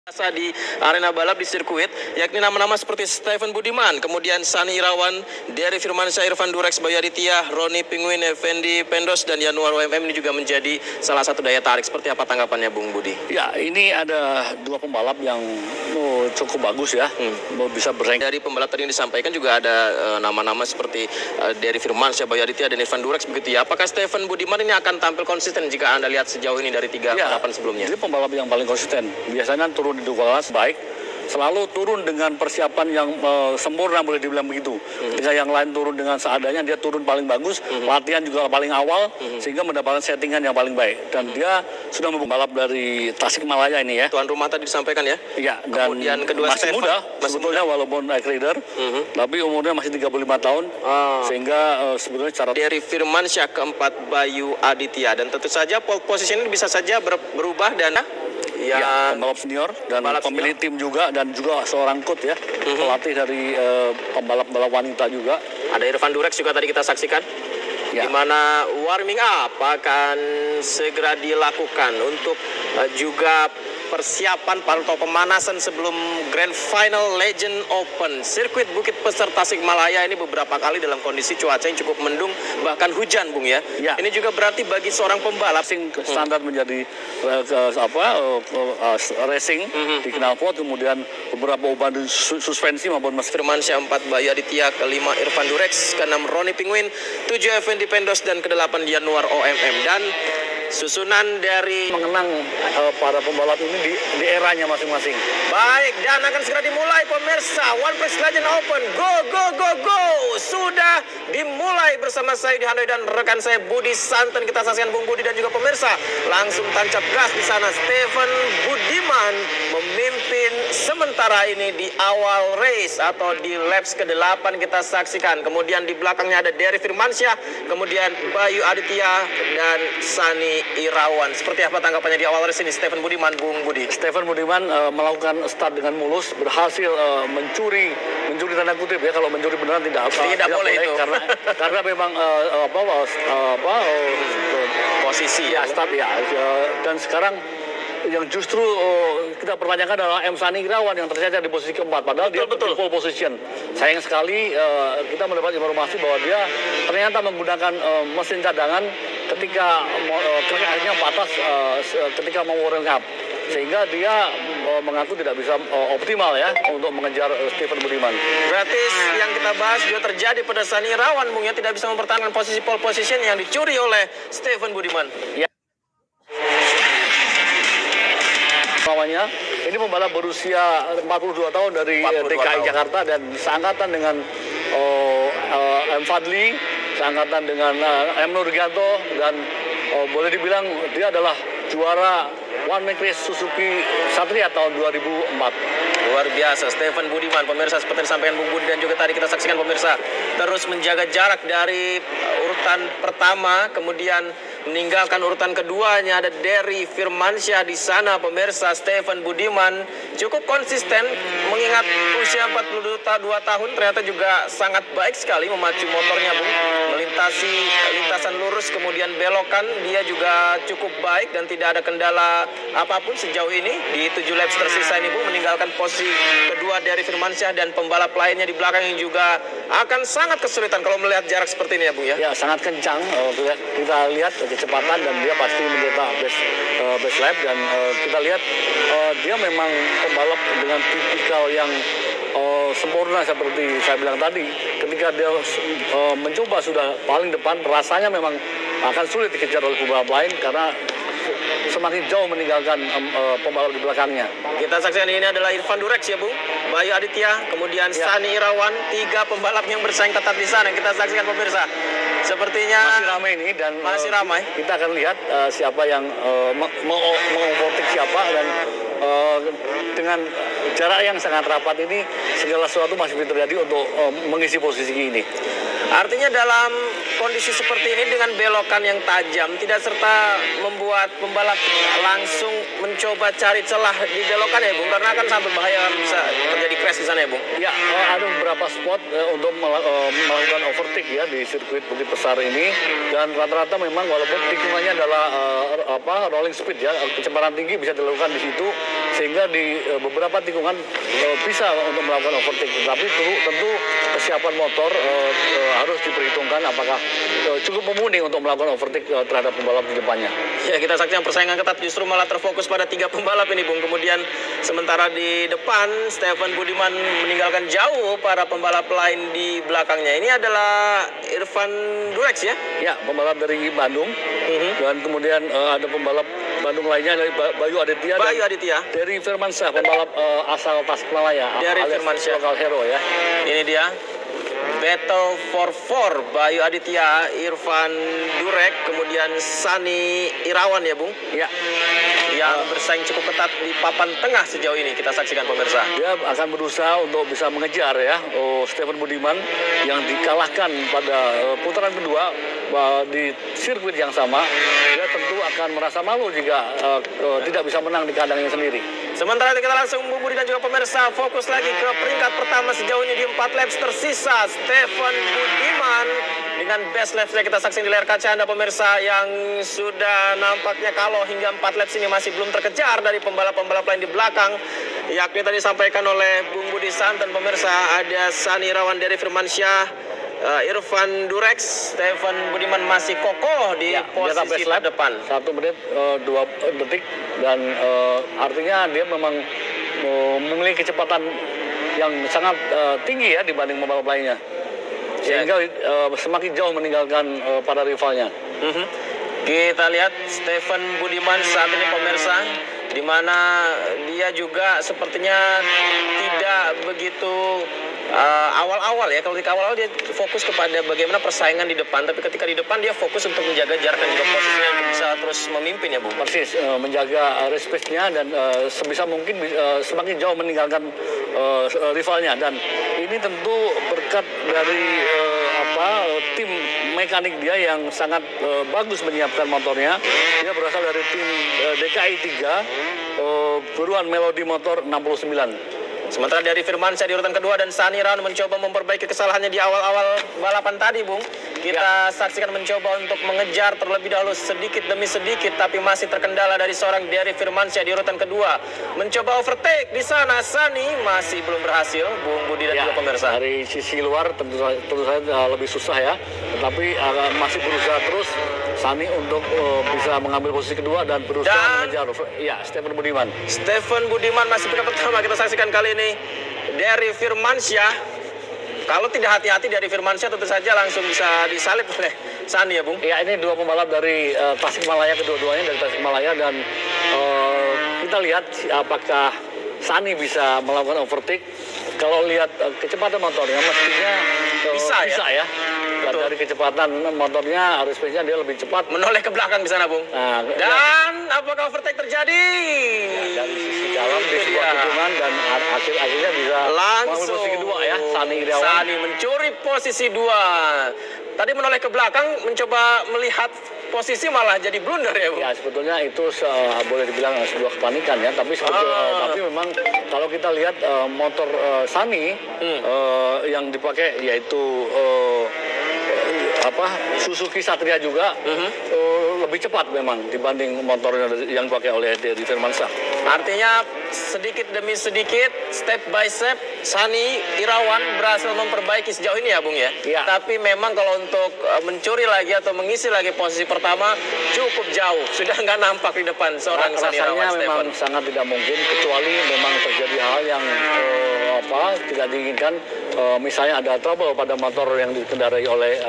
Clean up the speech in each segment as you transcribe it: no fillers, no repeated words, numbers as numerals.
Di arena balap di sirkuit, yakni nama-nama seperti Stephen Budiman, kemudian Sani Irawan, Dery Firmansyah, Irfan Durex, Bayu Aditya, Roni Pinguin, Effendi Pendos, dan Yanuar OMM ini juga menjadi salah satu daya tarik. Seperti apa tanggapannya Bung Budi? Ya, ini ada dua pembalap yang cukup bagus ya, bisa bersaing. Dari pembalap tadi yang disampaikan juga ada nama-nama seperti Dery Firmansyah, Bayu Aditya, dan Irfan Durex begitu ya. Apakah Stephen Budiman ini akan tampil konsisten jika Anda lihat sejauh ini dari tiga balapan sebelumnya? Ini pembalap yang paling konsisten. Biasanya turun di dua kelas baik, selalu turun dengan persiapan yang sempurna, boleh dibilang begitu. Ketika yang lain turun dengan seadanya, dia turun paling bagus, latihan juga paling awal, sehingga mendapatkan settingan yang paling baik. Dan dia sudah membalap dari Tasikmalaya ini ya. Tuan rumah tadi disampaikan ya? Iya, dan kemudian kedua masih muda, sebetulnya walaupun bike rider, tapi umurnya masih 35 tahun, sehingga sebetulnya cara... Dery Firmansyah keempat, Bayu Aditya, dan tentu saja pole position ini bisa saja berubah dan ya, pembalap senior dan pemilik tim juga, dan juga seorang coach ya, pelatih dari pembalap-pembalap wanita juga. Ada Irfan Durex juga tadi kita saksikan, di mana warming up akan segera dilakukan untuk juga persiapan atau pemanasan sebelum Grand Final Legend Open sirkuit Bukit Peser Tasikmalaya ini beberapa kali dalam kondisi cuaca yang cukup mendung, bahkan hujan Bung ya. Ini juga berarti bagi seorang pembalap standar menjadi racing di knalpot, kemudian beberapa ubah suspensi maupun Firmansyah 4, Bayu Aditya ke-5, Irfan Durex ke-6, Roni Pinguin, 7, Effendi Pendos, dan ke-8 Yanuar OMM. Dan susunan dari mengenang para pembalap ini di eranya masing-masing. Baik, dan akan segera dimulai pemirsa. One Prix Legend Open, go, go, go, go. Sudah dimulai bersama saya di Hanoi dan rekan saya Budi Santen. Kita saksikan Bung Budi dan juga pemirsa. Langsung tancap gas di sana. Stephen Budiman memimpin sementara ini di awal race atau di laps ke-8 kita saksikan. Kemudian di belakangnya ada Dery Firmansyah, kemudian Bayu Aditya dan Sani Irawan. Seperti apa tanggapannya di awal race ini Stephen Budiman, Bung Budi? Stephen Budiman melakukan start dengan mulus, berhasil mencuri tanda kutip ya, kalau mencuri beneran tidak boleh itu karena memang posisi ya start ya, dan sekarang yang justru kita pertanyakan adalah Sani Irawan yang tercecer di posisi keempat, padahal dia di pole position. Sayang sekali kita mendapat informasi bahwa dia ternyata menggunakan mesin cadangan ketika akhirnya batas ketika mau warming up, sehingga dia mengaku tidak bisa optimal ya untuk mengejar Stephen Budiman. Berarti yang kita bahas juga terjadi pada Sani Irawan, Bung ya, tidak bisa mempertahankan posisi pole position yang dicuri oleh Stephen Budiman. Ya. Lawannya ini pembalap berusia 42 tahun dari DKI Jakarta dan seangkatan dengan M. Fadli, seangkatan dengan M. Nurgianto, dan boleh dibilang dia adalah juara One Man Race Suzuki Satria tahun 2004. Luar biasa Stephen Budiman, pemirsa, seperti disampaikan Bung Budi dan juga tadi kita saksikan pemirsa, terus menjaga jarak dari urutan pertama, kemudian meninggalkan urutan keduanya ada Dery Firmansyah di sana pemirsa. Stephen Budiman cukup konsisten mengingat usia 42 tahun, ternyata juga sangat baik sekali memacu motornya Bung, melintasi lintasan lurus kemudian belokan, dia juga cukup baik dan tidak ada kendala apapun sejauh ini di 7 laps tersisa ini Bung, meninggalkan posisi kedua Dery Firmansyah dan pembalap lainnya di belakang yang juga akan sangat kesulitan kalau melihat jarak seperti ini ya Bung ya. Ya, sangat kencang, kita lihat kecepatan dan dia pasti mencetak best lap, dan kita lihat dia memang pembalap dengan tipikal yang sempurna seperti saya bilang tadi. Ketika dia mencoba sudah paling depan, rasanya memang akan sulit dikejar oleh pembalap lain karena semakin jauh meninggalkan pembalap di belakangnya. Kita saksikan ini adalah Irfan Durex ya Bung, Bayu Aditya, kemudian Sani Irawan, 3 pembalap yang bersaing ketat di sana. Kita saksikan pemirsa. Sepertinya masih ramai ini dan masih ramai. Kita akan lihat siapa yang mengovertake siapa, dan dengan jarak yang sangat rapat ini segala sesuatu masih bisa terjadi untuk mengisi posisi ini. Artinya dalam kondisi seperti ini dengan belokan yang tajam tidak serta membuat pembalap langsung mencoba cari celah di belokan ya Bung, karena akan sangat berbahaya bisa terjadi crash di sana ya Bung. Ya, ada beberapa spot untuk melakukan overtake ya di sirkuit Bukit Besar ini, dan rata-rata memang walaupun tikungannya adalah rolling speed ya, kecepatan tinggi bisa dilakukan di situ, sehingga di beberapa tikungan bisa untuk melakukan overtake. Tapi tentu kesiapan motor harus diperhitungkan apakah cukup mumpuni untuk melakukan overtake terhadap pembalap di depannya. Ya, kita saksikan persaingan ketat justru malah terfokus pada 3 pembalap ini Bung. Kemudian sementara di depan Stefan Budiman meninggalkan jauh para pembalap lain di belakangnya. Ini adalah Irfan Durex ya? Ya, pembalap dari Bandung. Dan kemudian ada pembalap Bandung lainnya dari Bayu Aditya. Dari Firmansyah, pembalap asal Tasikmalaya. Dari Firmansyah. Lokal hero ya. Ini dia. Battle for 4 Bayu Aditya, Irfan Durek, kemudian Sani Irawan ya Bung? Ya. Yang bersaing cukup ketat di papan tengah sejauh ini, kita saksikan pemirsa. Dia akan berusaha untuk bisa mengejar ya Stefan Budiman yang dikalahkan pada putaran kedua di sirkuit yang sama. Dia tentu akan merasa malu jika tidak bisa menang di kandangnya sendiri. Sementara itu kita langsung Bung Budi dan juga pemirsa fokus lagi ke peringkat pertama sejauh ini di 4 laps tersisa. Stefan Budiman dengan best lapsnya kita saksikan di layar kaca Anda pemirsa, yang sudah nampaknya kalau hingga 4 laps ini masih belum terkejar dari pembalap-pembalap lain di belakang. Yakni tadi disampaikan oleh Bung Budi Santen pemirsa, ada Sani Irawan dari Firmansyah, Irfan Durex, Stefan Budiman masih kokoh di posisi depan. 1 menit 2 detik dan artinya dia memang memiliki kecepatan yang sangat tinggi ya dibanding pembalap lainnya, sehingga semakin jauh meninggalkan para rivalnya. Kita lihat Stefan Budiman saat ini pemirsa, di mana dia juga sepertinya tidak begitu awal-awal ya. Kalau di awal-awal dia fokus kepada bagaimana persaingan di depan, tapi ketika di depan dia fokus untuk menjaga jarak dan juga posisinya untuk bisa terus memimpin ya Bung. Persis, menjaga respect-nya dan sebisa mungkin semakin jauh meninggalkan rivalnya, dan ini tentu berkat dari tim mekanik dia yang sangat bagus menyiapkan motornya. Dia berasal dari tim DKI 3 Buruan Melodi Motor 69. Sementara dari Firmansyah di urutan kedua dan Sani Irawan mencoba memperbaiki kesalahannya di awal-awal balapan tadi Bung. Kita saksikan mencoba untuk mengejar terlebih dahulu sedikit demi sedikit, tapi masih terkendala dari seorang dari Firmansyah di urutan kedua. Mencoba overtake di sana, Sani masih belum berhasil Bung Budi dan juga pemirsa. Dari sisi luar tentu saja lebih susah ya, tetapi masih berusaha terus Sani untuk bisa mengambil posisi kedua dan berusaha mengejar Stefan Budiman. Stefan Budiman masih peringkat pertama kita saksikan kali ini dari Firmansyah. Kalau tidak hati-hati dari Firmansyah tentu saja langsung bisa disalip oleh Sani ya Bung. Ya, ini 2 pembalap dari Tasikmalaya, kedua-duanya dari Tasikmalaya, dan kita lihat apakah Sani bisa melakukan overtake. Kalau lihat kecepatan motornya mestinya bisa ya. Dan dari kecepatan motornya harusnya dia lebih cepat, menoleh ke belakang di sana Bung. Dan apakah overtake terjadi? Dari sisi dalam di sebuah tikungan, dan akhirnya bisa langsung posisi kedua ya. Sani mencuri posisi 2. Tadi menoleh ke belakang mencoba melihat posisi malah jadi blunder ya Bung. Ya, sebetulnya itu boleh dibilang sebuah kepanikan ya, tapi tapi memang kalau kita lihat motor Sani yang dipakai yaitu Suzuki Satria juga lebih cepat memang dibanding motornya yang dipakai oleh dari Firmansyah. Artinya sedikit demi sedikit, step by step, Sani Irawan berhasil memperbaiki sejauh ini ya Bung ya. Tapi memang kalau untuk mencuri lagi atau mengisi lagi posisi pertama cukup jauh, sudah nggak nampak di depan seorang Sani Irawan. Rasanya memang sangat tidak mungkin, kecuali memang terjadi hal yang tidak diinginkan. Misalnya ada trouble pada motor yang dikendarai oleh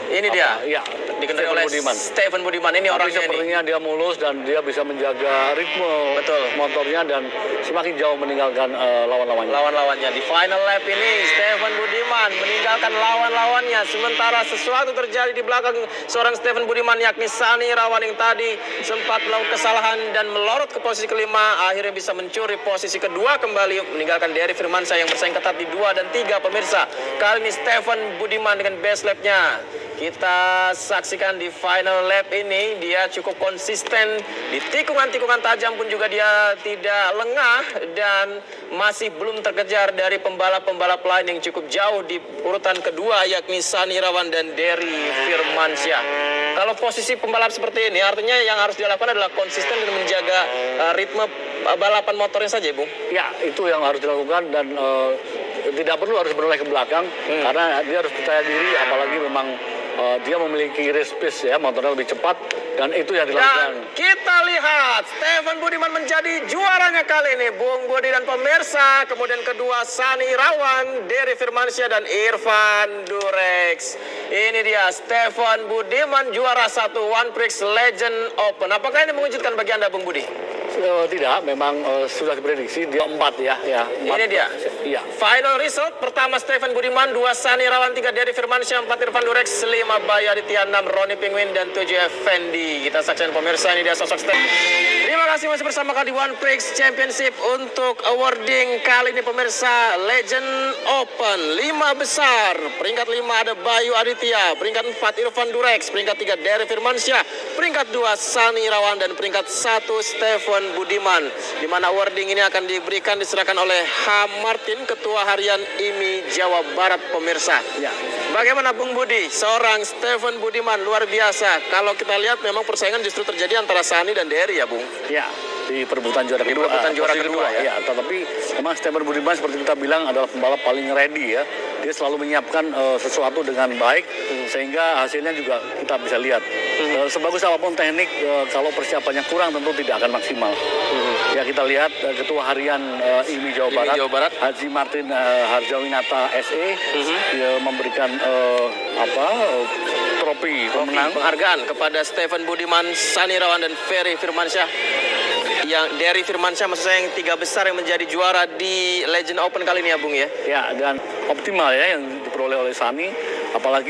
ini dia. Ya, dikendarai oleh Stefan Budiman. Ini orangnya sepertinya dia mulus dan dia bisa menjaga ritme motornya dan semakin jauh meninggalkan lawan-lawannya. Di final lap ini Stefan Budiman meninggalkan lawan-lawannya, sementara sesuatu terjadi di belakang seorang Stefan Budiman, yakni Sani Irawan yang tadi sempat melakukan kesalahan dan melorot ke posisi kelima, akhirnya bisa mencuri posisi kedua kembali, meninggalkan dari Firmansyah yang bersaing ketat di 2 dan 3 pemirsa. Kali ini Stefan Budiman dengan best lap-nya kita saksikan di final lap ini dia cukup konsisten di tikungan-tikungan tajam pun juga dia tidak lengah dan masih belum terkejar dari pembalap-pembalap lain yang cukup jauh di urutan kedua yakni Sani Irawan dan Dery Firmansyah. Kalau posisi pembalap seperti ini artinya yang harus dilakukan adalah konsisten dan menjaga ritme balapan motornya saja, Bung. Ya, itu yang harus dilakukan dan tidak perlu harus beroleh ke belakang karena dia harus percaya diri, apalagi memang dia memiliki race pace ya, motornya lebih cepat dan itu yang dilakukan. Dan kita lihat Stefan Budiman menjadi juaranya kali ini, Bung Budi dan pemirsa. Kemudian kedua Sani Irawan, Dery Firmansyah dan Irfan Durex. Ini dia Stefan Budiman juara 1 One Prix Legend Open. Apakah ini mengejutkan bagi Anda, Bung Budi? Tidak, memang sudah diprediksi dia 4 ya. Ini dia. Iya. Final result pertama Stefan Budiman, 2 Sani Irawan, 3 Dery Firmansyah, 4 Irfan Durex, 5 Bayu Aditya, 6 Roni Penguin dan 7 Effendi. Kita saksikan pemirsa, ini dia sosok Stefan. Terima kasih masih bersama kami di One Prix Championship untuk awarding kali ini pemirsa Legend Open 5 besar. Peringkat 5 ada Bayu Aditya, peringkat 4 Irfan Durex, peringkat 3 Dery Firmansyah, peringkat 2 Sani Irawan dan peringkat 1 Stefan Budiman, di mana awarding ini akan diserahkan oleh H. Martin, Ketua Harian IMI Jawa Barat pemirsa. Ya. Bagaimana Bung Budi, seorang Stefan Budiman luar biasa. Kalau kita lihat memang persaingan justru terjadi antara Sani dan Dery ya, Bung. Ya, di perebutan juara kedua. Juara kedua ya. Ya, tetapi memang Stefan Budiman seperti kita bilang adalah pembalap paling ready ya. Dia selalu menyiapkan sesuatu dengan baik sehingga hasilnya juga kita bisa lihat. Sebagus apapun teknik, kalau persiapannya kurang tentu tidak akan maksimal. Ya, kita lihat Ketua Harian IMI Jawa Barat, Haji Martin Harjawinata SE dia memberikan trofi penghargaan kepada Stefan Budiman, Sani Irawan dan Dery Firmansyah. Yang Dery Firmansyah maksud saya yang 3 besar yang menjadi juara di Legend Open kali ini ya, Bung ya. Ya, dan optimal ya yang diperoleh oleh Sani, apalagi